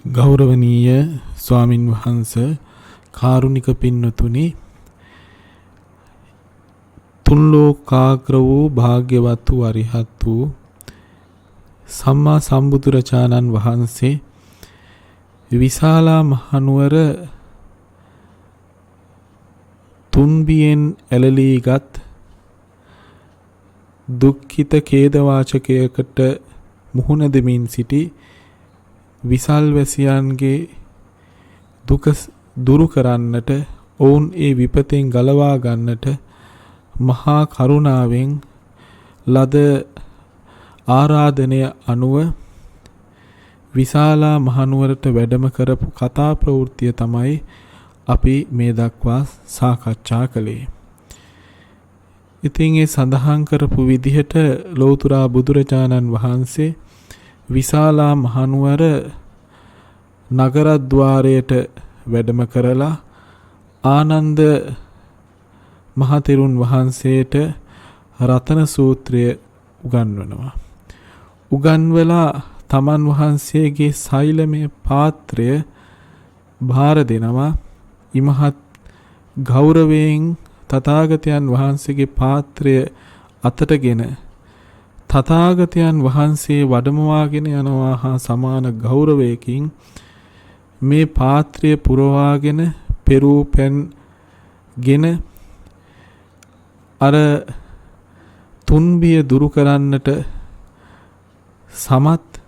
ගෞරවනීය ස්වාමින් වහන්සේ කාරුණික පින්වතුනි තුන් ලෝකාග්‍ර වූ භාග්‍යවත් වූ අරිහත් වූ සම්මා සම්බුදුරජාණන් වහන්සේ විශාලා මහනුවර තුන්බියෙන් ඇලලීගත් දුක්ඛිත ඛේදවාචකයකට මුහුණ දෙමින් සිටි විසල් වැසියන්ගේ දුක දුරු කරන්නට ඔවුන් ඒ විපතෙන් ගලවා ගන්නට මහා කරුණාවෙන් ලද ආරාධනය අනුව විශාලා මහනුවරට වැඩම කරපු කතා ප්‍රවෘත්තිය තමයි අපි මේ දක්වා සාකච්ඡා කළේ. ඉතින් ඒ සඳහන් කරපු විදිහට ලෞතර බුදුරජාණන් වහන්සේ විශාලා මහනුවර නගරද්වාරයට වැඩම කරලා ආනන්ද මහතෙරුන් වහන්සේට රතන සූත්‍රය උගන්වනවා. උගන්වලා තමන් වහන්සේගේ සෛලමය පාත්‍රය භාර දෙනවා. ඉමහත් ගෞරවයෙන් තථාගතයන් වහන්සේගේ පාත්‍රය අතටගෙන තථාගතයන් වහන්සේ වඩමවාගෙන යනවා හා සමාන ගෞරවයකින් මේ පාත්‍රය පුරවාගෙන පෙරූ පැන්ගෙන අර තුන්බිය දුරු කරන්නට සමත්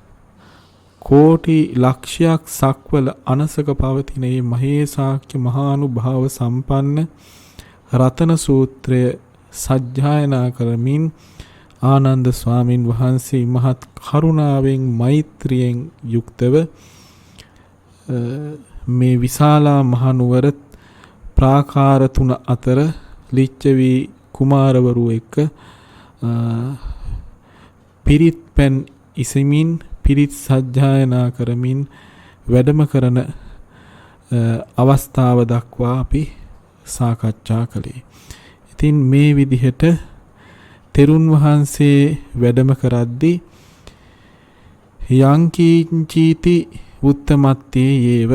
කෝටි ලක්ෂයක් සක්වල අනසක පවතින මේ මහේසාක්‍ය මහානුභාව සම්පන්න රතන සූත්‍රය සජ්ජායනා කරමින් ආනන්ද ස්වාමින් වහන්සේ මහත් කරුණාවෙන් මෛත්‍රියෙන් යුක්තව මේ විශාලා මහනුවර ප්‍රාකාර තුන අතර ලිච්ඡවි කුමාරවරු එක්ක පිරිත් පැන් ඉසමින් පිරිත් සජ්ජායනා කරමින් වැඩම කරන අවස්ථාව දක්වා අපි සාකච්ඡා කළේ. ඉතින් මේ විදිහට තෙරුන් වහන්සේ වැඩම කරද්දී යංකින්චීති උත්තමත්තේ යේව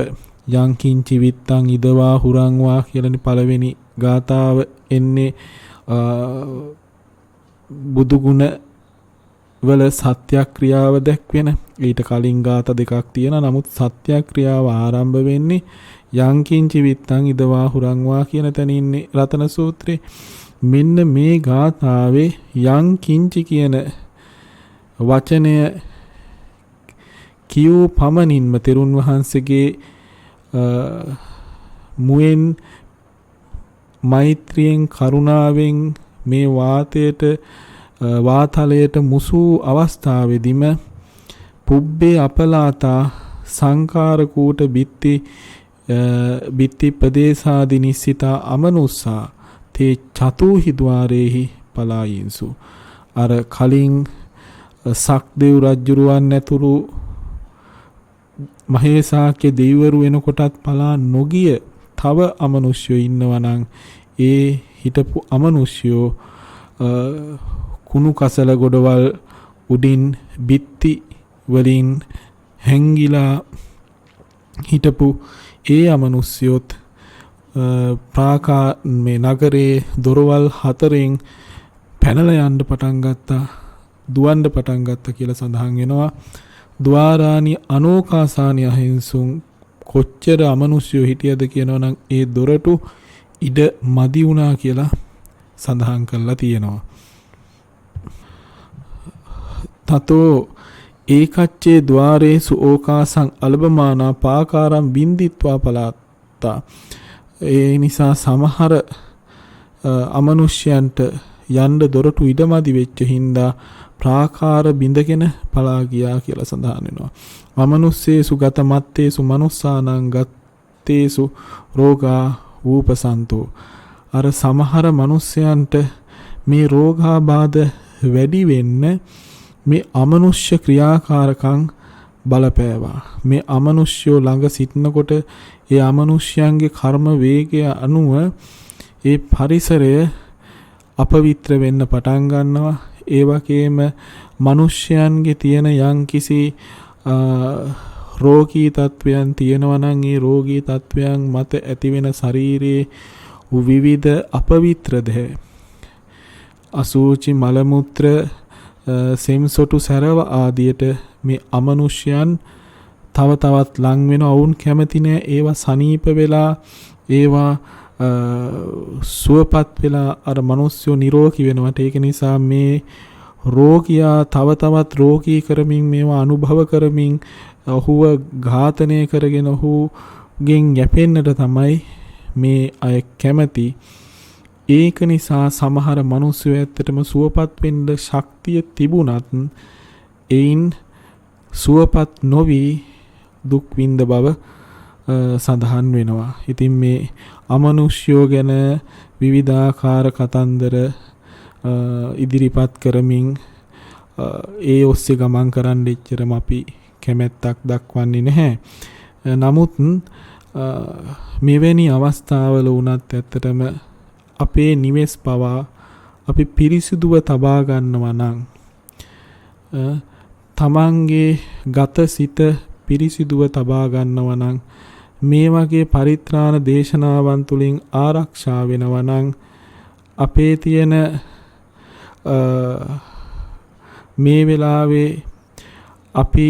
යංකින්චි විත්තං ඉදවා හුරංවා කියලානේ පළවෙනි ගාථාව එන්නේ බුදු ගුණ වල සත්‍යක්‍රියාව දැක්වෙන. ඊට කලින් ගාථා දෙකක් තියෙනවා. නමුත් සත්‍යක්‍රියාව ආරම්භ වෙන්නේ යංකින්චි විත්තං ඉදවා හුරංවා කියන තැන ඉන්නේ රතන සූත්‍රේ. මෙන්න මේ ගාථාවේ යං කිංචි කියන වචනය කියූ පමණින්ම තෙරුන් වහන්සේගේ මුවෙන් මෛත්‍රියෙන් කරුණාවෙන් මේ වාතයට වාතලයට මුසු අවස්ථාවේදීම පුබ්බේ අපලාතා සංකාර කූට බිත්ති ප්‍රදේශාදි නිස්සිතා අමනුස්සා තේ චතුහි ద్వාරේහි පලායින්සු. අර කලින් සක්දේව් රජුරුවන් ඇතුළු මහේසාක්‍ය දෙවිවරු වෙනකොටත් පලා නොගිය තව අමනුෂ්‍යයෝ ඉන්නවා නම් ඒ හිටපු අමනුෂ්‍යයෝ කුණු කසල ගොඩවල් උඩින් බිත්ති වලින් හැංගිලා හිටපු ඒ අමනුෂ්‍යයොත් මේ නගරේ දොරවල් හතරෙන් පැනලා යන්න පටන් ගත්තා, දුවන්න පටන් ගත්තා කියලා සඳහන් වෙනවා. ద్వාරානි අනෝකාසානි අහිංසුන් කොච්චර අමනුෂ්‍යෝ හිටියද කියනවා නම් ඒ දොරටු ඉඩ මදි වුණා කියලා සඳහන් කරලා තියෙනවා. තතෝ ඒකච්චේ ద్వාරේසු ඕකාසං අලබමානා පාකාරම් බින්දිත්වා පලාත්තා. ඒ නිසා සමහර අමනුෂ්‍යයන්ට යන්න දොරටු ඉඩමදි වෙච්ච හින්දා ප්‍රාකාර බිඳගෙන පලා ගියා කියලා සඳහන් වෙනවා. අමනුස්සේසු ගත මත්තේසු මනුස්සානං ගත්තේසු රෝගා වූපසන්තෝ. අර සමහර මනුස්සයන්ට මේ රෝගාබාධ වැඩි වෙන්න මේ අමනුෂ්‍ය ක්‍රියාකාරකම් බලපෑවා. මේ අමනුෂ්‍යෝ ළඟ සිටනකොට ඒ අමනුෂ්‍යයන්ගේ කර්ම වේගය අනුව ඒ පරිසරය අපවිත්‍ර වෙන්න පටන් ගන්නවා. ඒ වගේම මිනිස්යන්ගේ තියෙන යම්කිසි රෝගී තත්වයන් තියෙනවා නම් ඒ රෝගී තත්වයන් මත ඇතිවෙන ශරීරයේ විවිධ අපවිත්‍ර දෙහ අසුචි මල මුත්‍ර සෙම්සොටු සැරව ආදියට මේ අමනුෂ්‍යයන් තව තවත් ලං වෙන වුන් කැමති නෑ ඒවා සනීප වෙලා ඒවා සුවපත් වෙලා අර මිනිස්සු නිරෝගී වෙනවට ඒක නිසා මේ රෝගියා තව තවත් රෝගී කරමින් මේවා අනුභව කරමින් ඔහුව ඝාතනය කරගෙන ඔහුගෙන් යැපෙන්නට තමයි මේ අය කැමති. ඒක නිසා සමහර මිනිස්සු ඇත්තටම සුවපත් වෙන්න ශක්තිය තිබුණත් ඒයින් සුවපත් නොවි දුක් විඳ බව සඳහන් වෙනවා. ඉතින් මේ අමනුෂ්‍යෝ ගැන විවිධාකාර කතන්දර ඉදිරිපත් කරමින් ඒ ඔස්සේ ගමන් කරන්න එච්චරම අපි කැමැත්තක් දක්වන්නේ නැහැ. නමුත් මෙවැනි අවස්ථාවල වුණත් ඇත්තටම අපේ නිවෙස් පවා අපි පිරිසිදුව තබා ගන්නවා නම් තමන්ගේ ගත සිත පිරිසිදුව තබා ගන්නවා නම් මේ වගේ පරිත්‍රාණ දේශනාවන් තුලින් ආරක්ෂා වෙනවා නම් අපේ තියෙන මේ වෙලාවේ අපි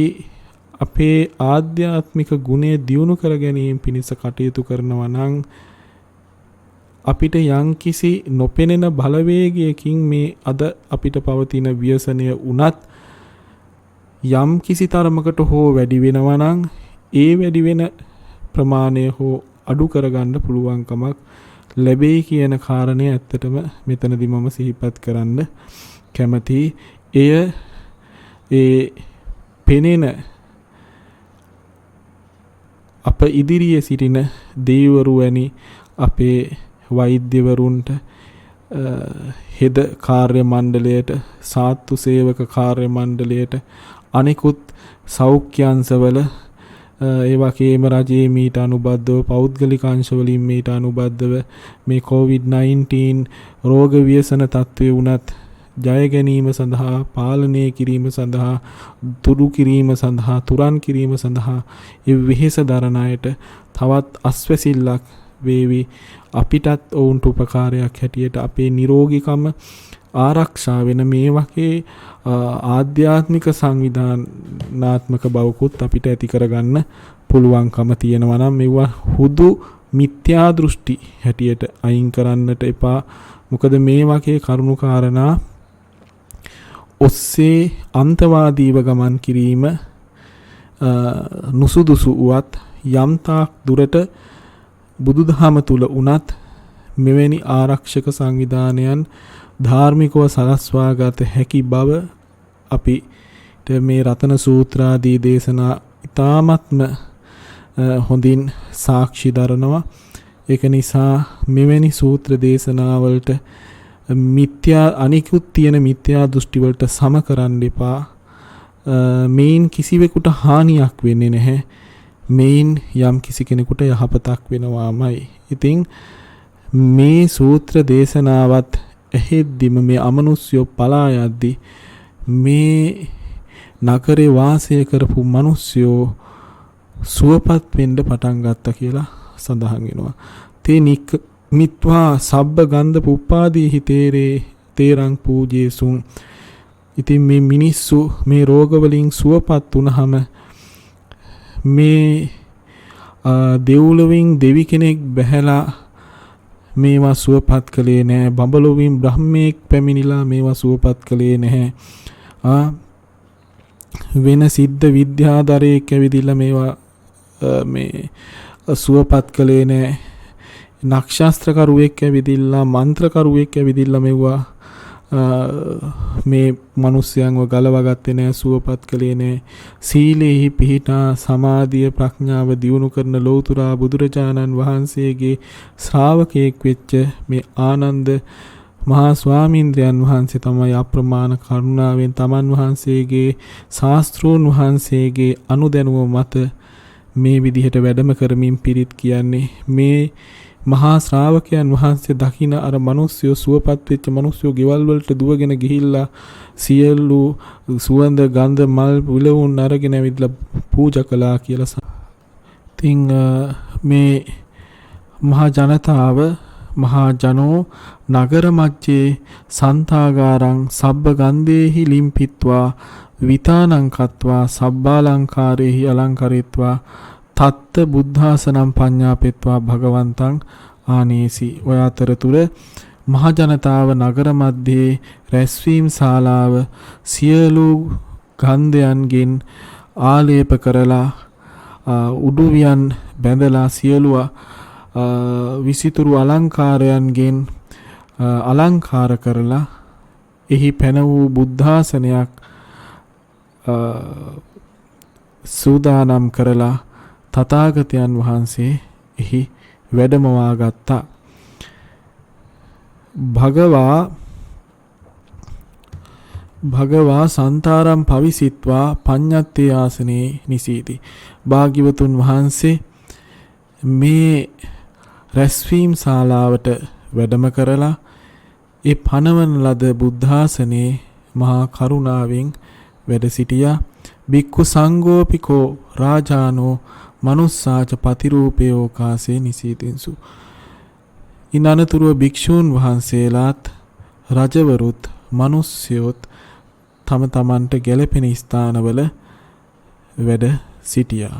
අපේ ආධ්‍යාත්මික ගුණය දියුණු කර ගැනීම පිණිස කටයුතු කරනවා නම් අපිට යම්කිසි නොපෙනෙන බලවේගයකින් මේ අද අපිට පවතින ව්‍යසනය උනත් යම් කිසි තරමකට හෝ වැඩි වෙනවා නම් ඒ වැඩි වෙන ප්‍රමාණය හෝ අඩු කරගන්න පුළුවන්කමක් ලැබෙයි කියන කාරණය ඇත්තටම මෙතනදී මම සිහිපත් කරන්න කැමතියි. එය ඒ පෙනෙන අප ඉදිරියේ සිටින දෙවිවරු වැනි අපේ වෛද්‍යවරුන්ට හෙද කාර්ය මණ්ඩලයට සාත්තු සේවක කාර්ය මණ්ඩලයට අනිකුත් සෞඛ්‍යංශවල ඒ වගේම රජයේ මීට අනුබද්ධව පෞද්ගලික අංශවලින් මීට අනුබද්ධව මේ COVID-19 රෝග ව්‍යසන තත්ත්වයේ උනත් ජය ගැනීම සඳහා පාලනය කිරීම සඳහා තුඩු කිරීම සඳහා තුරන් කිරීම සඳහා ඒ වෙහෙස දරන අයට තවත් අස්වැසිල්ලක් වේවි. අපිටත් ඔවුන්ට උපකාරයක් හැටියට අපේ නිරෝගීකම ආරක්ෂා වෙන මේ වගේ ආධ්‍යාත්මික සංවිධානාත්මක බවකුත් අපිට ඇති කරගන්න පුළුවන්කම තියෙනවා නම් මේවා හුදු මිත්‍යා දෘෂ්ටි හැටියට අයින් කරන්නට එපා. මොකද මේ වගේ කරුණු කාරණා ඔස්සේ අන්තවාදීව ගමන් කිරීම නුසුදුසු වුවත් යම්තාක් දුරට බුදුදහම තුල උනත් මෙවැනි ආරක්ෂක සංවිධානයන් ධාර්මිකව සලස්වා ගත හැකි බව අපිට මේ රතන සූත්‍රාදී දේශනා ඉතාමත්ම හොඳින් සාක්ෂි දරනවා. ඒක නිසා මෙවැනි සූත්‍ර දේශනාවලට මිත්‍යා අනිකුත් තියෙන මිත්‍යා දෘෂ්ටි වලට සම කරන්න එපා. මේන් කිසිවෙකුට හානියක් වෙන්නේ නැහැ. මේන් යම් කිසි කෙනෙකුට යහපතක් වෙනවාමයි. ඉතින් මේ සූත්‍ර දේශනාවත් එහෙද්දිම මේ අමනුෂ්‍යෝ පලා යද්දි මේ නගරේ වාසය කරපු මිනිස්සුયો සුවපත් වෙන්න පටන් ගත්තා කියලා සඳහන් වෙනවා. තේ මිත්වා සබ්බ ගන්ධ පුප්පාදී හිතේරේ තේරං පූජේසුන්. ඉතින් මේ මිනිස්සු මේ රෝග වලින් සුවපත් වුණාම මේ දෙව්ලොවින් දෙවි කෙනෙක් බැහැලා මේවා සුවපත් කළේ නැහැ. බඹලොවින් බ්‍රහ්මෙක් පැමිණිලා මේවා සුවපත් කළේ නැහැ. වෙන සිද්ධ විද්‍යාධරයෙක් ඇවිදිලා මේවා මේ සුවපත් කළේ නැහැ. නක්ෂත්‍රකරුවෙක් ඇවිදිලා මන්ත්‍රකරුවෙක් ඇවිදිලා මේවා මේ මිනිස්යන්ව ගලවා ගත්තේ නැහැ, සුවපත් කළේ නැහැ. සීලෙහි පිහිටා සමාධිය ප්‍රඥාව දියුණු කරන ලෞතුරා බුදුරජාණන් වහන්සේගේ ශ්‍රාවකයෙක් වෙච්ච මේ ආනන්ද මහා ස්වාමීන්ද්‍රයන් වහන්සේ තමයි අප්‍රමාණ කරුණාවෙන් තමන් වහන්සේගේ ශාස්ත්‍රෝන් වහන්සේගේ අනුදැනුම මත මේ විදිහට වැඩම කරමින් පිරිත් කියන්නේ. මේ මහා ශ්‍රාවකයන් වහන්සේ දකින අර මිනිස්සු සුවපත් වෙච්ච මිනිස්සු ගෙවල් වලට දුවගෙන ගිහිල්ලා සියලු සුවඳ ගන්ධ මල් විලවුන් අරගෙන ඇවිල්ලා පූජා කළා කියලා. ඉතින් මේ මහා ජනතාව මහා ජනෝ නගර මැජ්ජේ සන්තාගාරං සබ්බ ගන්ධේහි ලිම්පිත්වා විතානං කତ୍වා සබ්බාලංකාරේහි අලංකරිත්වා තත්ත බුද්ධාසනම් පඤ්ඤාපෙත්වා භගවන්තං ආනේසි. ඔය අතරතුර මහ ජනතාව නගර මැද්දේ රැස්වීම ශාලාව සියලු ගන්ධයන්ගෙන් ආලේප කරලා උඩුවියන් බැඳලා සියලු විසිතුරු අලංකාරයන්ගෙන් අලංකාර කරලා එහි පැන වූ බුද්ධාසනයක් සූදානම් කරලා තථාගතයන් වහන්සේ එහි වැඩමවා ගත්තා. භගවා සන්තාරම් පවිසිත්වා පඤ්ඤත්තේ ආසනේ නිසීති. භාග්‍යවතුන් වහන්සේ මේ රැස්වීම් ශාලාවට වැඩම කරලා ඒ පනවන ලද බුද්ධාසනේ මහා කරුණාවෙන් වැඩ සිටියා. බික්ඛු සංඝෝපිකෝ රාජානෝ මනුස්සාච පතිරූපයෝ කාසේ නිසීතින්සු. ඉනනතුරුව භික්ෂූන් වහන්සේලාත් රජවරුත් මිනිස්යොත් තම තමන්ට ගැළපෙන ස්ථානවල වැඩ සිටියා.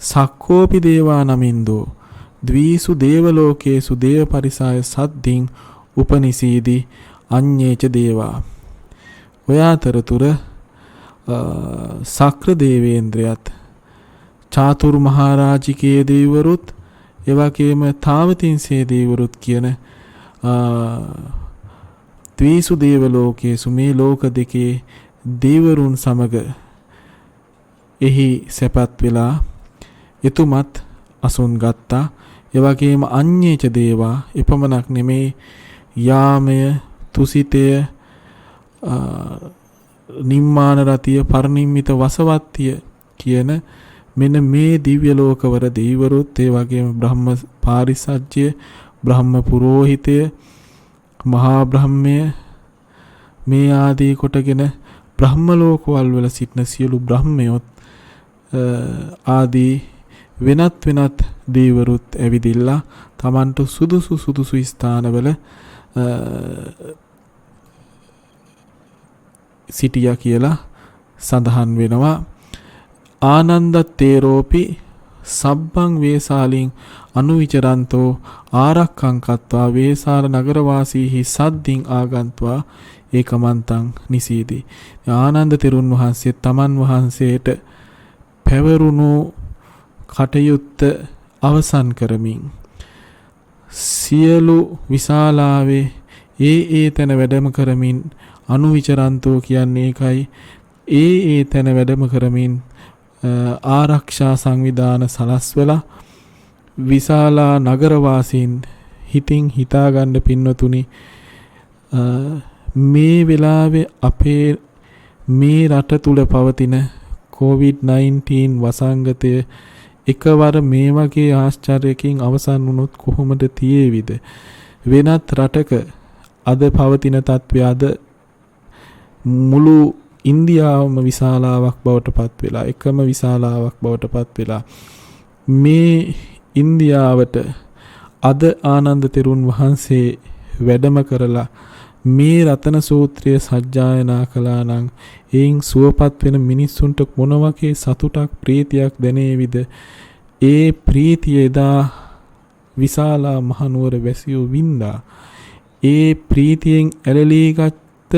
සක්කෝපි දේවා නමින්දෝ ද්වීසු දේවලෝකේසු දේව පරිසාය සද්දින් උපනිසීදි අඤ්ඤේච දේවා. ඔය අතරතුර සක්‍ර දේවේන්ද්‍රයත් චාතුරු මහරජිකේ දේවරුත් එවැගේම තාවතින්සේ දේවරුත් කියන ද්වීසු දේවලෝකේසු මේ ලෝක දෙකේ දේවරුන් සමග එහි සැපත් වෙලා එතුමත් අසුන් ගත්තා. එවැගේම අඤ්ඤේච දේවා එපමණක් නෙමේ යාමය තුසිතය නිම්මාන රතිය පරිනිම්මිත වසවත්තිය කියන මෙන්න මේ දිව්‍ය ලෝකවල දෙවිවරුත් ඒ වගේම බ්‍රහ්ම පාරිසජ්‍ය බ්‍රහ්ම පුරෝහිතය මහා බ්‍රහ්මය මේ ආදී කොටගෙන බ්‍රහ්ම ලෝකවල වල සිටින සියලු බ්‍රහ්මයොත් ආදී වෙනත් දේවරුත් ඇවිදිලා තමන්ට සුදුසු ස්ථානවල සිටියා කියලා සඳහන් වෙනවා. ආනන්දත්තේරෝපි සබ්බං වේසාලින් අනුවිචරන්තෝ ආරක්ඛං කତ୍වා වේසාල නගරවාසීහි සද්දින් ආගන්त्वा ඒකමන්තං නිසීදී. ආනන්ද තෙරුන් වහන්සේ තමන් වහන්සේට පැවරුණු කටයුත්ත අවසන් කරමින් සියලු විශාලාවේ ඒ තැන වැඩම කරමින් අනුවිචරන්තෝ කියන්නේ ඒකයි. ඒ තැන වැඩම කරමින් ආරක්ෂා සංවිධාන සලස්වලා විශාලා නගරවාසීන් හිතින් හිතාගන්න පින්නතුනි මේ වෙලාවේ අපේ මේ රට තුල පවතින COVID-19 වසංගතය එකවර මේ වගේ ආශ්චර්යකින් අවසන් වුණොත් කොහොමද තියේවිද? වෙනත් රටක අද පවතින තත්ත්වය අද මුළු ඉන්දියාවම විශාලාවක් බවට පත් වෙලා එකම විශාලාවක් බවට පත් වෙලා මේ ඉන්දියාවට අද ආනන්ද තෙරුන් වහන්සේ වැඩම කරලා මේ රතන සූත්‍රය සජ්ජායනා කළා නම් එයින් සුවපත් වෙන මිනිස්සුන්ට මොන වගේ සතුටක් ප්‍රීතියක් දැනේවිද? ඒ ප්‍රීතිය එදා විශාලා මහනුවර වැසියෝ වින්දා. ඒ ප්‍රීතියෙන් ඇලලී ගත්ත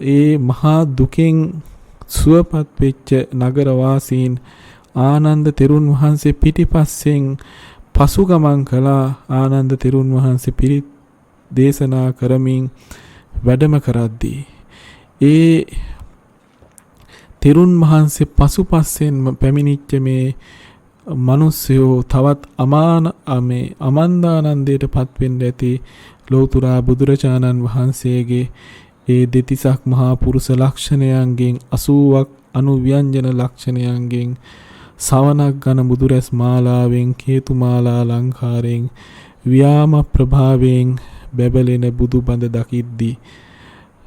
ඒ මහා දුකෙන් සුවපත් වෙච්ච නගරවාසීන් ආනන්ද තෙරුන් වහන්සේ පිටිපස්සෙන් පසුගමන් කළා. ආනන්ද තෙරුන් වහන්සේ පිරිත් දේශනා කරමින් වැඩම කරද්දී ඒ තෙරුන් වහන්සේ පසුපස්සෙන්ම පැමිණිච්ච මේ මිනිස්සුયો තවත් අමන්දානන්දයට පත් වෙන්න ඇති ලෞතුරා බුදුරජාණන් වහන්සේගේ ඒ දෙතිසක් මහා පුරුෂ ලක්ෂණයන්ගෙන් 80ක් අනුව්‍යංජන ලක්ෂණයන්ගෙන් සවනක් ගන බුදුරැස් මාලාවෙන් කේතු මාලා අලංකාරයෙන් ව්‍යාම ප්‍රභාවයෙන් බැබලෙන බුදු බඳ දකිද්දී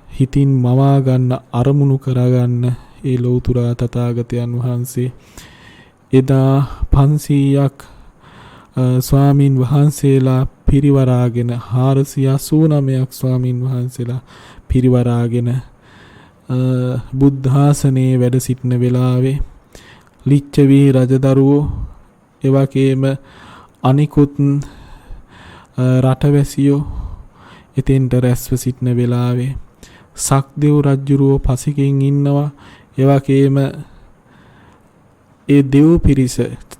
හිතින් මවා ගන්න අරමුණු කරගන්න ඒ ලෞතුරා තථාගතයන් වහන්සේ එදා 500ක් ස්වාමින් වහන්සේලා පිරිවරාගෙන 489ක් ස්වාමින් වහන්සේලා පිරිවරාගෙන බුද්ධාසනයේ වැඩ සිටින වෙලාවේ ලිච්ඡවි රජදරුවෝ එවැගේම අනිකුත් රටවැසියෝ එතෙන්ට රැස්ව සිටින වෙලාවේ සක්දෙව් රජුරෝ පසෙකින් ඉන්නවා. එවැගේම ඒ දෙව් පිරිස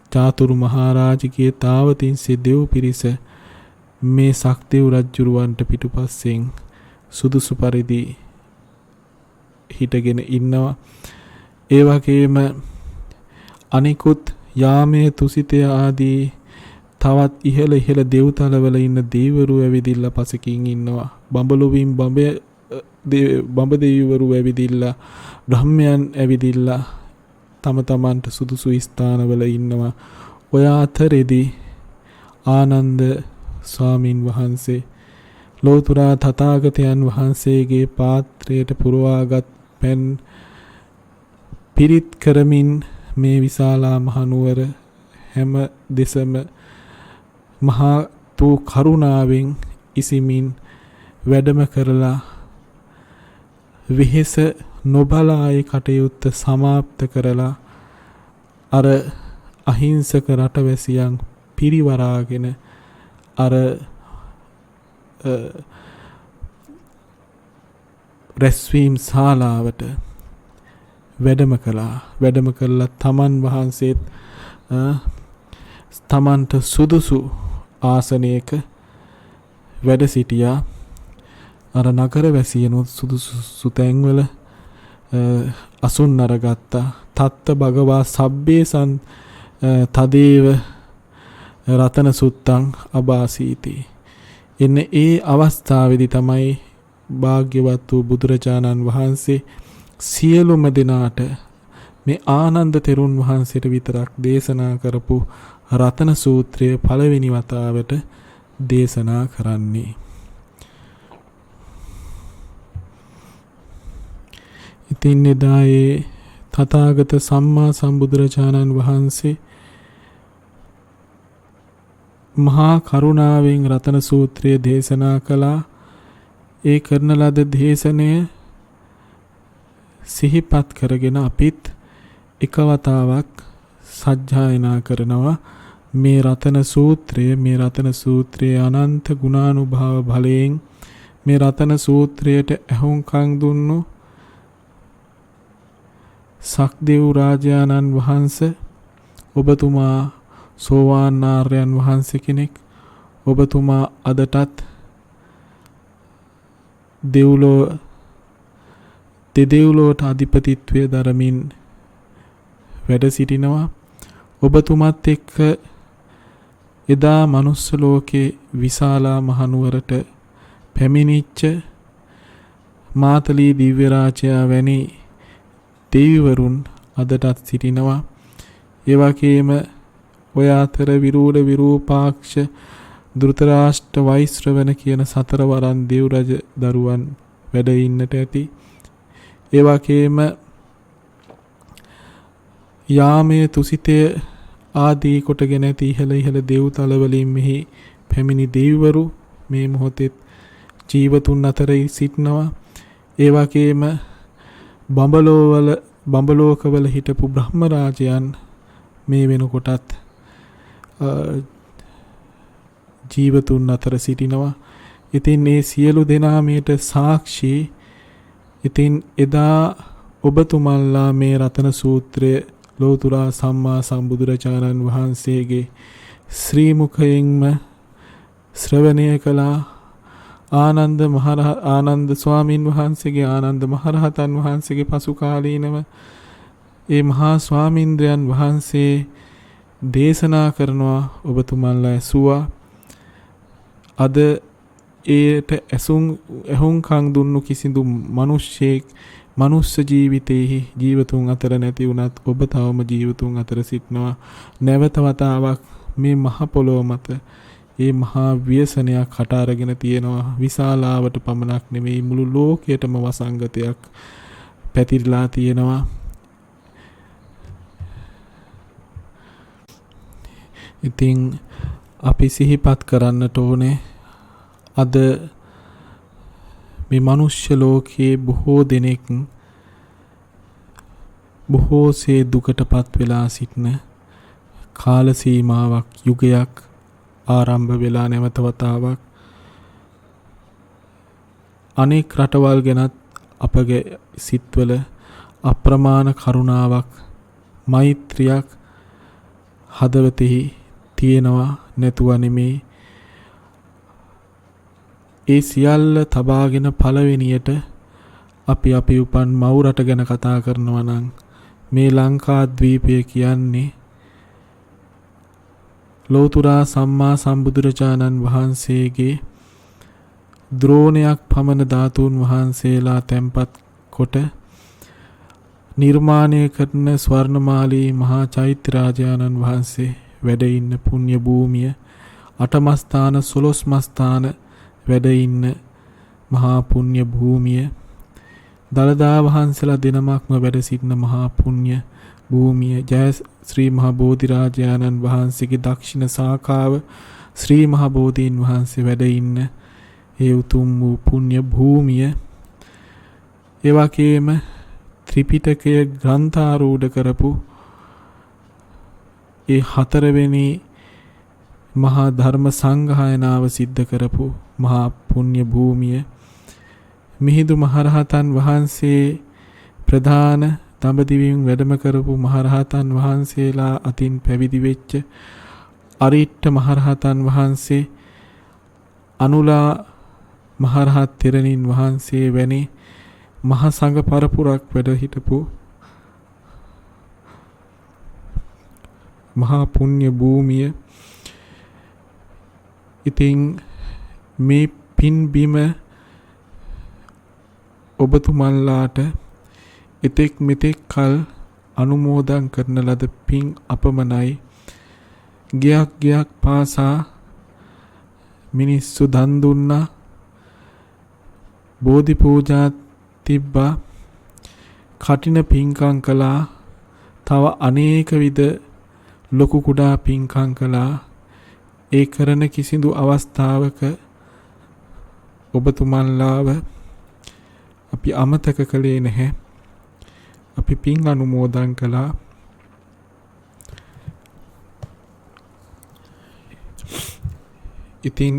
චාතුරු මහරජකේ තාවතින්සේ දෙව් පිරිස මේ සක්දෙව් රජුරවන්ට පිටුපස්සෙන් සුදුසු පරිදි හිටගෙන ඉන්නවා. ඒ වගේම අනිකුත් යාමේ තුසිතය ආදී තවත් ඉහළ දෙව්තලවල ඉන්න දේවරු ඇවිදිලා පසකින් ඉන්නවා. බඹලොවින් බඹ දෙවිවරු ඇවිදිලා බ්‍රහ්මයන් ඇවිදිලා තම තමන්ට සුදුසු ස්ථානවල ඉන්නවා. ඔය අතරෙදී ආනන්ද ස්වාමින් වහන්සේ ලෝතුරා තථාගතයන් වහන්සේගේ පාත්‍රයට පුරවාගත් පෙන් පිරිත් කරමින් මේ විශාලා මහනුවර හැම දෙසම මහා තු කරුණාවෙන් ඉසිමින් වැඩම කරලා විහෙස නොබලායි කටයුත්ත සමාප්ත කරලා අර අහිංසක රටවැසියන් පිරිවරාගෙන අර රැස්වීම් ශාලාවට වැඩම කළා. වැඩම කළා තමන් වහන්සේත් තමන්ට සුදුසු ආසනයක වැඩ සිටියා. අර නගර වැසියනුත් සුදුසු තැන්වල අසුන් අරගත්තා. තත්ත භගවා සබ්බේසන් තදේව රතන සුත්තං අබාසීති. එන්නේ ඒ අවස්ථාවේදී තමයි භාග්‍යවත් වූ බුදුරජාණන් වහන්සේ සියලුම දෙනාට මේ ආනන්ද තෙරුන් වහන්සේට විතරක් දේශනා කරපු රතන සූත්‍රය පළවෙනි වතාවට දේශනා කරන්නේ. ඉතින් එදා ඒ තථාගත සම්මා සම්බුදුරජාණන් වහන්සේ මහා කරුණාවෙන් රතන සූත්‍රය දේශනා කළා. ඒ කරන ලද දේශනය සිහිපත් කරගෙන අපිත් එක වතාවක් සජ්ජායනා කරනවා. මේ රතන සූත්‍රයේ අනන්ත ගුණානුභාව බලයෙන් මේ රතන සූත්‍රයට ඇහුම්කන් දුන්නු සක්දෙව් රාජානන් වහන්සේ ඔබතුමා සෝවාන් ආර්යයන් වහන්සේ කෙනෙක්. ඔබතුමා අදටත් දෙව්ලොවට අධිපතිත්වය දරමින් වැඩ සිටිනවා. ඔබතුමත් එක්ක එදා මනුස්ස ලෝකේ විශාලා මහනුවරට පැමිණිච්ච මාතලී දිව්‍ය රාජයා වැනි දෙවිවරුන් අදටත් සිටිනවා. ඒ වගේම ඔය අතර විරූපාක්ෂ ධෘතරාෂ්ට්‍ර වෛශ්‍රවණ කියන සතරවරන් දෙව් රජ දරුවන් වැඩ ඉන්නට ඇති. ඒ වගේම යාමයේ තුසිතය ආදී කොටගෙන ඇති ඉහළ දෙව්තලවලින් මෙහි පැමිණි දෙවිවරු මේ මොහොතේ ජීවතුන් අතර සිටිනවා. ඒ වගේම බඹලෝකවල හිටපු බ්‍රහ්ම රාජයන් මේ වෙනකොටත් ජීවතුන් අතර සිටිනවා. ඉතින් මේ සියලු දෙනා මේට සාක්ෂි. ඉතින් එදා ඔබතුමන්ලා මේ රතන සූත්‍රය ලෝතුරා සම්මා සම්බුදුරජාණන් වහන්සේගේ ශ්‍රී මුඛයෙන්ම ශ්‍රවණය කළා. ආනන්ද ස්වාමින් වහන්සේගේ ආනන්ද මහරහතන් වහන්සේගේ පසු කාලීනව ඒ මහා ස්වාමීන්ද්‍රයන් වහන්සේ දේශනා කරනවා. ඔබතුමන්ලා ඇසුවා. අද ඒට ඇහුම්කන් දුන්නු කිසිදු මනුස්ස ජීවිතයේ ජීවතුන් අතර නැති වුණත් ඔබ තවම ජීවතුන් අතර සිටිනවා. නැවත වතාවක් මේ මහ පොළොව මත ඒ මහා ව්‍යසනයක් කට අරගෙන තියෙනවා. විශාලාවට පමණක් නෙවෙයි මුළු ලෝකයටම වසංගතයක් පැතිරලා තියෙනවා. ඉතින් අපි සිහිපත් කරන්නට ඕනේ අද මේ මනුෂ්‍ය ලෝකයේ බොහෝ දෙනෙක් බොහෝසේ දුකටපත් වෙලා සිටින කාල සීමාවක් යුගයක් ආරම්භ වෙලා නැවත වතාවක් අනෙක් රටවල් ගැනත් අපගේ සිත්වල අප්‍රමාණ කරුණාවක් මෛත්‍රියක් හදවතෙහි තියෙනවා නැතුව නෙමේ. ඒ සියල්ල තබාගෙන පළවෙනියට අපි උපන් මව් රට ගැන කතා කරනවා නම් මේ ලංකාද්වීපය කියන්නේ ලෝතුරා සම්මා සම්බුදුරජාණන් වහන්සේගේ ද්‍රෝණයක් පමණ ධාතුන් වහන්සේලා තැන්පත් කොට නිර්මාණය කරන ස්වර්ණමාලී මහා චෛත්‍ය රාජානන් වහන්සේ වැඩ ඉන්න පුණ්‍ය භූමිය, අටමස්ථාන 12 මස්ථාන වැඩ ඉන්න මහා පුණ්‍ය භූමිය, දළදා වහන්සේලා දෙනමක්ම වැඩ සිටින මහා පුණ්‍ය භූමිය, ජය ශ්‍රී මහා බෝධිරාජානන් වහන්සේගේ දක්ෂිණ ශාඛාව ශ්‍රී මහා බෝධීන් වහන්සේ වැඩ ඉන්න ඒ උතුම් වූ පුණ්‍ය භූමිය, ඒ වගේම ත්‍රිපිටකය ග්‍රන්ථාරූඪ කරපු ඒ හතරවෙනි මහා ධර්ම සංගායනාව සිද්ධ කරපු මහා පුණ්‍ය භූමිය, මිහිඳු මහරහතන් වහන්සේ ප්‍රධාන දඹදිවින් වැඩම කරපු මහරහතන් වහන්සේලා අතින් පැවිදි වෙච්ච අරිට්ඨ මහරහතන් වහන්සේ, අනුලා මහරහත් තෙරණින් වහන්සේ වැනි මහා සංඝ පරපුරක් වැඩ හිටපු මහා පුණ්‍ය භූමිය. ඉතින් මේ පින් බිම ඔබතුමන්ලාට එතෙක් මෙතෙක් කල අනුමෝදන් කරන ලද පින් අපමණයි. ගියක් පාසා මිනිස්සු දන් දුන්නා, බෝධි පූජා තිබ්බා, කටින පින්කම් කළා, තව අනේක විද ලොකු කුඩා පින්කම් කළා. ඒ කරන කිසිදු අවස්ථාවක ඔබතුමන්ලාව අපි අමතක කළේ නැහැ. අපි පින් අනුමෝදන් කළා. ඉතින්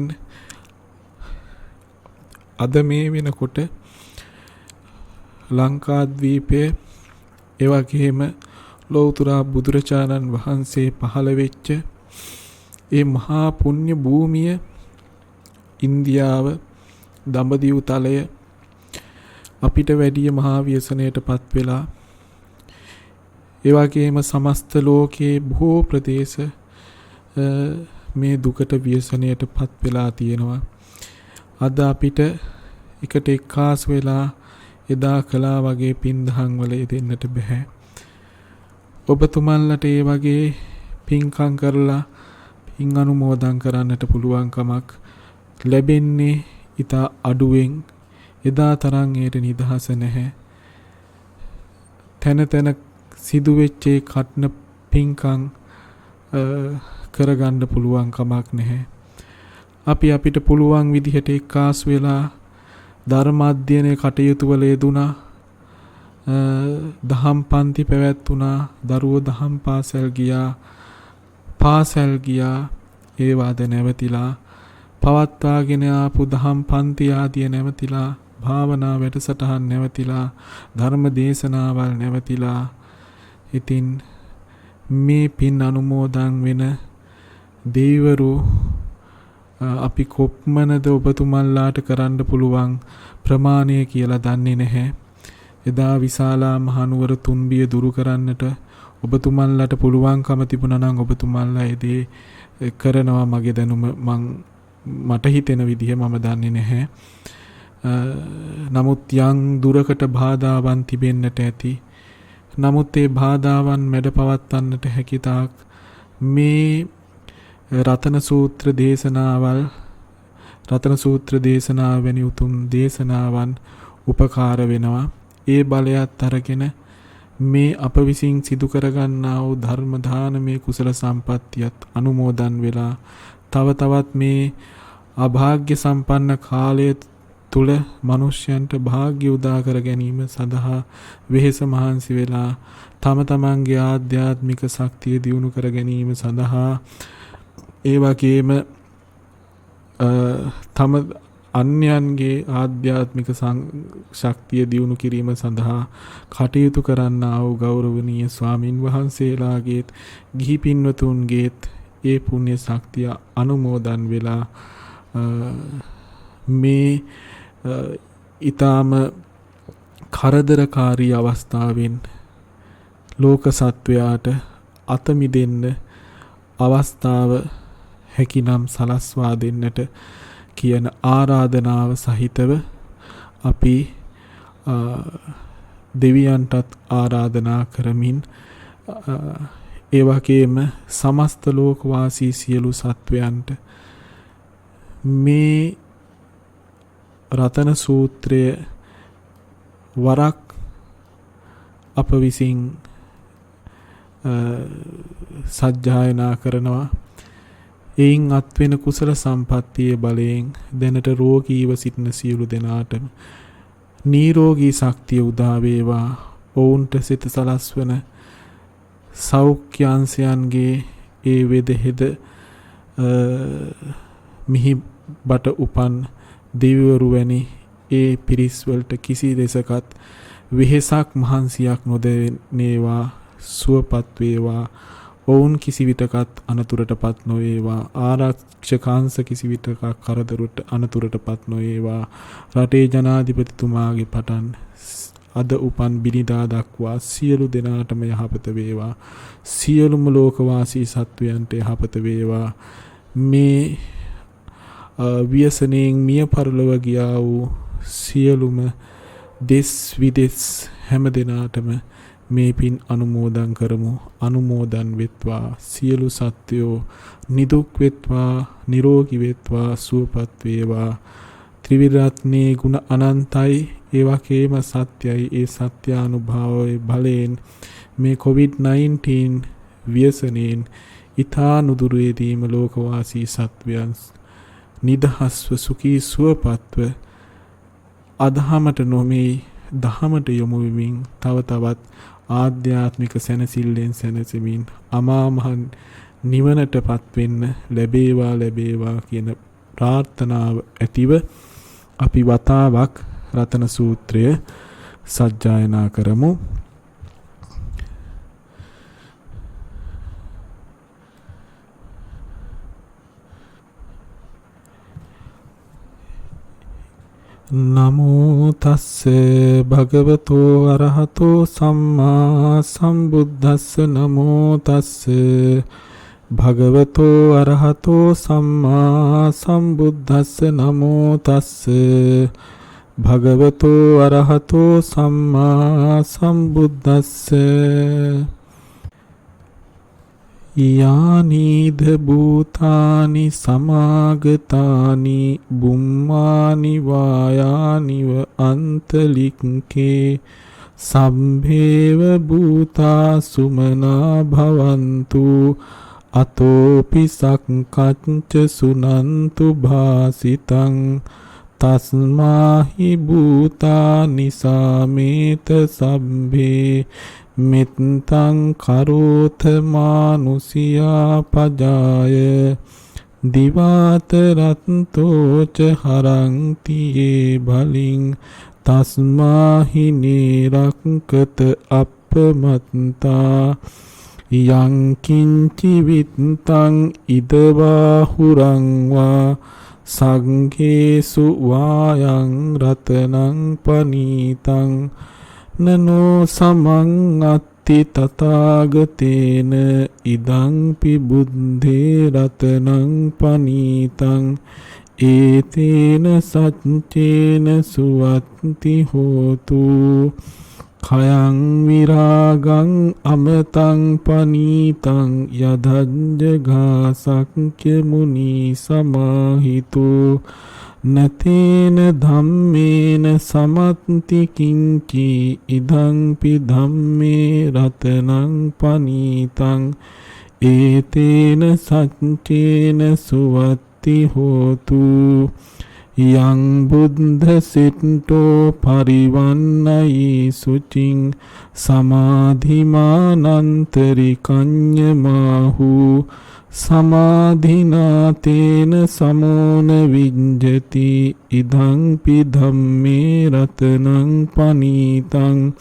අද මේ වෙනකොට ලංකාද්වීපයේ ඒ වගේම ලෞතුරා බුදුරජාණන් වහන්සේ පහළ වෙච්ච ඒ මහා පුණ්‍ය භූමිය ඉන්දියාව දඹදිව් තලය අපිට වැඩිය මහා ව්‍යසනයටපත් වෙලා, ඒ වගේම සමස්ත ලෝකයේ බොහෝ ප්‍රදේශ මේ දුකට ව්‍යසනයටපත් වෙලා තියෙනවා. අද අපිට එකට එක්කාසු වෙලා එදා කළා වගේ පින්දහම් වල යෙදෙන්නට බෑ. ඔබතුමන්ලට ඒ වගේ පින්කම් කරලා පින් අනුමෝදන් කරන්නට පුළුවන්කමක් ලැබෙන්නේ ඉතා අඩුවෙන්. එදා තරම් ඒට නිදහස නැහැ. තැන තැන සිදුවෙච්ච කටන පින්කම් කරගන්න පුළුවන් කමක් නැහැ. අපිට පුළුවන් විදිහට එක්කාසු වෙලා ධර්ම අධ්‍යයනයේ කටයුතු වල යෙදුණා. දහම් පන්ති පැවැත්වුණා, දරුවෝ දහම් පාසල් ගියා, ඒවාද නැවතිලා, පවත්වාගෙන ආපු දහම් පන්ති ආදිය නැවතිලා, භාවනා වැඩසටහන් නැවතිලා, ධර්ම දේශනාවල් නැවතිලා. ඉතින් මේ පින් අනුමෝදන් වෙන දෙවිවරු අපි කොප්මනද ඔබතුමන්ලාට කරන්න පුළුවන් ප්‍රමාණය කියලා දන්නේ නැහැ. එදා විශාලා මහනුවර තුන්බිය දුරු කරන්නට ඔබතුමන්ලාට පුළුවන්කම තිබුණා නම් ඔබතුමන්ලා ඒ දේ කරනවා. මගේ දැනුම මට හිතෙන විදිහ මම දන්නේ නැහැ. නමුත් යම් දුරකට බාධාවන් තිබෙන්නට ඇති. නමුත් ඒ බාධාවන් මැඩ පවත්වන්නට හැකි තාක් මේ රතන සූත්‍ර දේශනාවල් රතන සූත්‍ර දේශනාව වැනි උතුම් දේශනාවන් උපකාර වෙනවා. ඒ බලයත් අරගෙන මේ අප විසින් සිදු කරගන්නා වූ ධර්ම දානමේ කුසල සම්පත්තියත් අනුමෝදන් වෙලා තව තවත් මේ අභාග්‍ය සම්පන්න කාලය තුල මිනිසයන්ට භාග්‍ය උදා කර ගැනීම සඳහා වෙහෙස මහන්සි වෙලා තම තමන්ගේ ආධ්‍යාත්මික ශක්තිය දියුණු කර ගැනීම සඳහා ඒ වගේම තම අන්‍යයන්ගේ ආධ්‍යාත්මික ශක්තිය දියුණු කිරීම සඳහා කටයුතු කරන්නා වූ ගෞරවනීය ස්වාමින් වහන්සේලාගේත් ගිහි පින්වතුන්ගේත් ඒ පුණ්‍ය ශක්තිය අනුමෝදන් වෙලා මේ ඊටාම කරදරකාරී අවස්ථාවෙන් ලෝක සත්වයාට අත මිදෙන්න අවස්ථාව හැකිනම් සලස්වා දෙන්නට කියන ආරාධනාව සහිතව අපි දෙවියන්ටත් ආරාධනා කරමින් ඒ වගේම සමස්ත ලෝකවාසී සියලු සත්වයන්ට මේ රතන සූත්‍රය වරක් අප විසින් සජ්ජායනා කරනවා. එයින් අත්වෙන කුසල සම්පත්තියේ බලයෙන් දැනට රෝගීව සිටින සියලු දෙනාටම නිරෝගී ශක්තිය උදා වේවා. ඔවුන්ට සිත සලස්වන සෞඛ්‍යාංශයන්ගේ ඒ වෙදහෙද මිහි බට උපන් දෙවිවරු වැනි ඒ පිරිස් වලට කිසි දෙසකත් වෙහෙසක් මහන්සියක් නොදෙනේවා. සුවපත් වේවා. ඔවුන් කිසි විටකත් අනතුරටපත් නොවේවා. ආරක්ෂකාංශ කිසි විටක කරදරට අනතුරටපත් නොවේවා. රටේ ජනාධිපතිතුමාගේ පටන් අද උපන් බිනිදා දක්වා සියලු දෙනාටම යහපත වේවා. සියලුම ලෝකවාසී සත්වයන්ට යහපත වේවා. මේ ව්‍යසනයෙන් මිය පරලොව ගියා වූ සියලුම දෙස් විදෙස් හැම දෙනාටම මේ පින් අනුමෝදන් කරමු. අනුමෝදන් වෙත්වා. සියලු සත්වයෝ නිදුක් වෙත්වා, නිරෝගී වෙත්වා, සුවපත් වේවා. ත්‍රිවිධ ගුණ අනන්තයි. ඒ වගේම සත්‍යයි. ඒ සත්‍යානුභවයේ බලයෙන් මේ COVID-19 ව්‍යසනයෙන් ඊතා නුදුරේදීම ලෝකවාසී සත්වයන් නිදහස්ව සුඛී සුවපත්ව අදහමට නොමේ දහමට යොමු වෙමින් තව තවත් ආධ්‍යාත්මික සැනසෙල්ලෙන් සැනසෙමින් අමා මහ නිවනටපත් වෙන්න ලැබේවා කියන ප්‍රාර්ථනාව ඇතිව අපි වතාවක් රතන සූත්‍රය සජ්ජායනා කරමු. නමෝ තස්ස භගවතෝ අරහතෝ සම්මා සම්බුද්දස්ස. නමෝ තස්ස භගවතෝ අරහතෝ සම්මා සම්බුද්දස්ස. නමෝ තස්ස භගවතෝ අරහතෝ සම්මා සම්බුද්දස්ස. යානීද භූතානි සමාගතානි බුම්මානි වායානිව අන්තලික්කේ සම්භේව භූතා සුමනා භවන්තු අතෝපි සක්කච්ච සුනන්තු භාසිතං තස්මාහි භූතානි සාමේත සබ්බේ මෙත්තං කරෝත මානුසියා පජාය දිවාතරත්තෝච හරන්ති ඒ බලින් තස්මාහි නීරක්කත අප්පමත්තා යං කිංචි විත්තං ඉදවාහුරංවා සංඝේසු වායං රතනං පනීතං නනෝ සමං අත්ති තථාගතේන ඉදං පි බුද්ධේ රතනං පනීතං ඒතේන සච්චේන සුවත්ති හෝතු khayang viragang amatang panitang yadajjaga sakya muni samahito natena dhammena samanti kinchi idang pi dhamme ratanang panitang etena saccena suwatti hotu yang buddha siddho parivannai sucing samadhimanantari kanyamahu samadhinatena samona vijjati idang pi dhamme ratanang panitang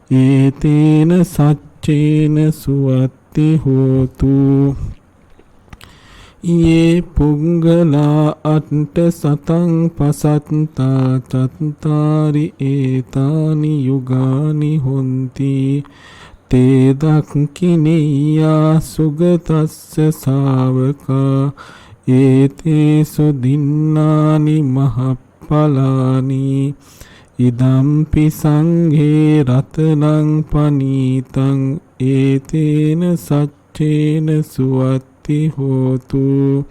etena saccena suwatti hotu ye punggala atta satang pasatta chattari etani yugani honti te dakkineya sugatasya savaka ete sudinnani mahappalani idampi sanghe ratanang panitang etena saccena suwatti hotu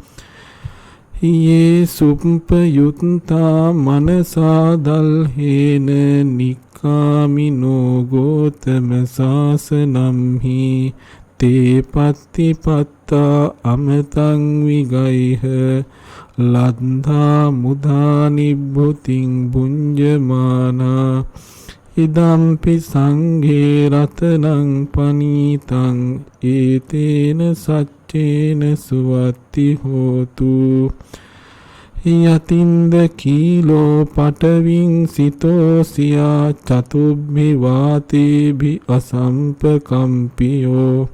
ye suppayutta manasa dalhena nikkamino gotama sasanamhi te pattipatta amatang vigaiha ladha mudha nibbhuting bunjamana idampi sanghe ratanang panitang etena saccena suwatti hotu yatinda kilo pataving sitosiya chatubhi vatebhi asampakampiyo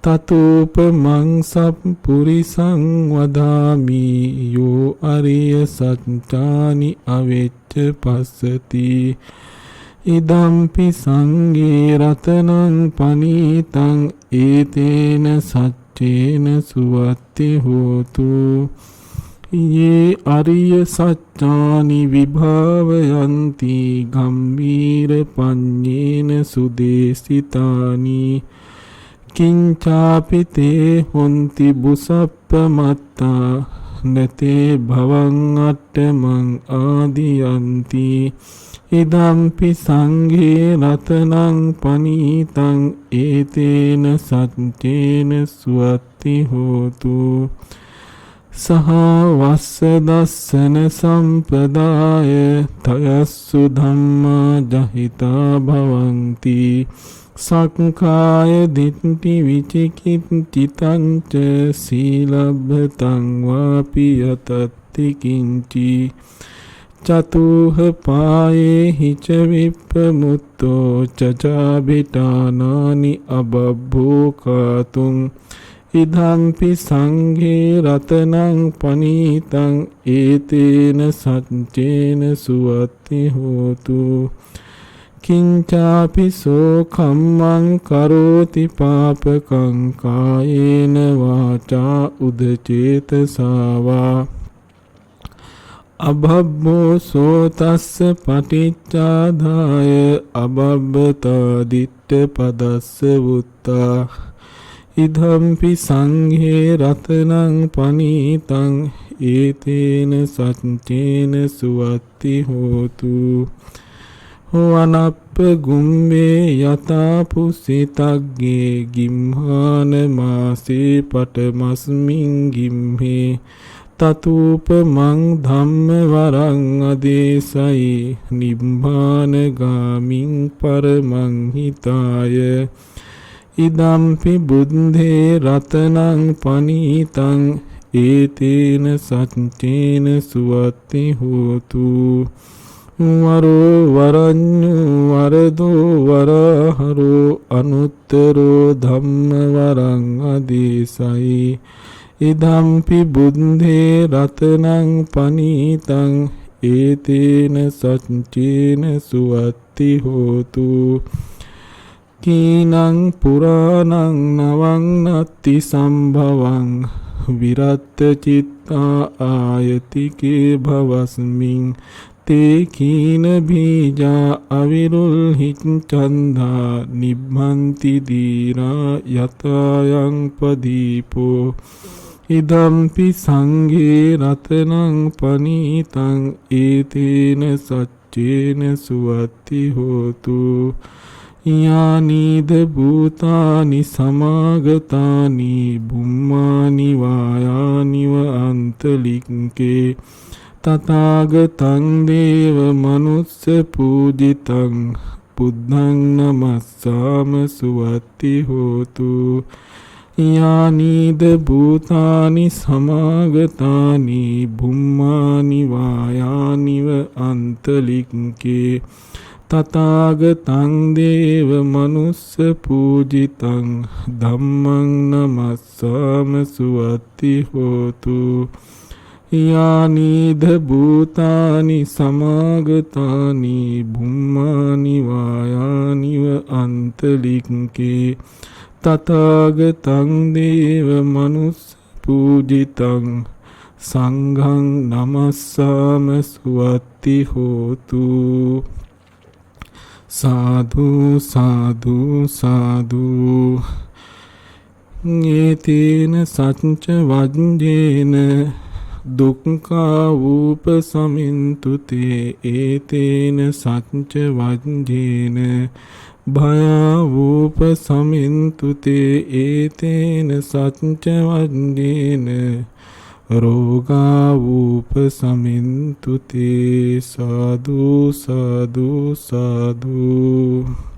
tatupamang sappurisang vadami yo ariya saccani avecca passati idampi sanghe ratanang panitang etena saccena suwatti hotu ye ariya saccani vibhavayanti gambhira panyena sudesitani kincapi te honti busappamatta nate bhavang attamang adiyanti idampi sanghe ratanang panitang etena saccena suwatti hotu saha vassadassana sampadaya tayassu dhamma jahita bhavanti sakkaya ditti vicikiccitanca silabhatang vapi yatatti kinci චතුහ පායේ හිච විප්පමුත්තෝ චචාබිටානානි අබබ්බෝකාතුං ඉදම්පි සංඝේ රතනං පනීතං ඒතේන සච්චේන සුවත්ති හෝතු කිංචාපිසෝ කම්මං කරෝති පාපකං කායේන වාචා උදචේතසාවා අබබ්බෝ සෝතස්ස පටිච්චාදාය අබබ්බතා දිට්ඨ පදස්ස වුත්තා ඉදම්පි සංඝේ රතනං පනීතං ඒතේන සච්චේන සුවත්ති හෝතු වනප්ප ගුම්බේ යතා පුසිතග්ගේ ගිම්හාන මාසේ පටමස්මින් ගිම්හේ තතුපමං ධම්ම වරං අදේසයි නිබ්බාන ගාමින් පරමං හිතාය ඉදම්පි බුද්ධේ රතනං පනීතං ඒතේන සච්චේන සුවත්ති හෝතු වරෝ වරඤ්ඤෝ වරදෝ වරහරෝ අනුත්තරෝ ධම්ම වරං අදේසයි ඉදම්පි බුද්ධේ රතනං පනීතං ඒතේන සච්චේන සුවත්ති හෝතු කීනං පුරාණං නවං නත්ති සම්භවං විරත්ත චිත්තා ආයතිකේ භවස්මින් තේ කීන බීජා අවිරුල් හිච්ඡන්දා නිබ්බන්ති දීරා යතයන් පදීපෝ ඉදම්පි සංඝේ රතනං පනීතං ඒතේන සච්චේන සුවත්ති හෝතු යානීද භූතානි සමාගතානි බුම්මානි වායානිව අන්තලික්කේ තථාගතං දේව මනුස්ස පූජිතං බුද්ධං නමස්සාම සුවත්ති හෝතු යානීද භූතානි සමාගතානි බුම්මානි වායානිව අන්තලික්කේ තථාගතං දේව මනුස්ස පූජිතං ධම්මං නමස්සාම සුවත්ති හෝතු යානීද භූතානි සමාගතානි බුම්මානි වායානිව අන්තලික්කේ තථාගතං දේව මනුස්ස පූජිතං සංඝං නමස්සාම සුවත්ති හෝතු සාදු සාදු සාදු ඒතේන සච්ච වජ්ජේන දුක්ඛා උපසමින්තු තේ ඒතේන සච්ච වජ්ජේන භයා උපසමින්තු තේ ඒතේන සච්ච වජ්ජේන රෝගා උපසමින්තු තේ සාදු සාදු සාදු